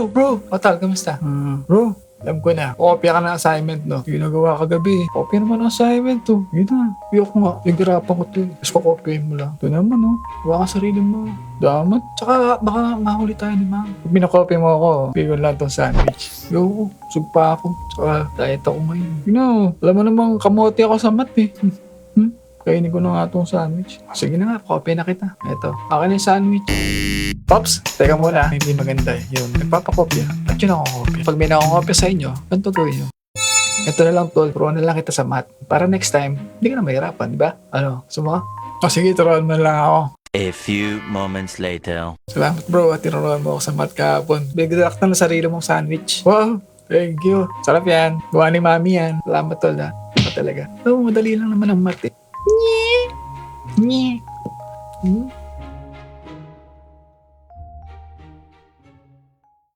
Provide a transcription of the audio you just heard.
Bro. Otal, kamusta? Bro, alam ko na. Kopya ka ng assignment, no? Ginagawa kagabi. Kopya naman ang assignment, to. Yun na. Iyok nga. Naghirapan ko to. Tapos pakopyahin mo lang. Ito naman, no? Gawa ka sarili mo. Damat. Tsaka baka mahuli tayo ni ma'am. Pag pinakopya mo ako, bigyan lang tong sandwich. Yo, sugpa ako. Tsaka diet ako ngayon. You know, alam mo namang kamote ako sa mat, eh. Kainin ko na nga itong sandwich. Sige na nga, kopya na kita. Ito, akin yung sandwich. Pops, teka muna. Hindi maganda eh. Yun, nagpapakopya. At yun ako kopya. Pag may nakakopya sa inyo, ganito gawin nyo. Ito na lang tol, turuan na lang kita sa math. Para next time, hindi ka na mahirapan, di ba? Ano, sumaka? Sige, turuan mo lang ako. A few moments later. Salamat bro, at tinuruan mo ako sa math kahapon. Bigdak na sarili mong sandwich. Wow, thank you. Sarap yan. Gawa ni mami yan. Salamat tol ha. Talaga. So, madali lang naman ang math eh.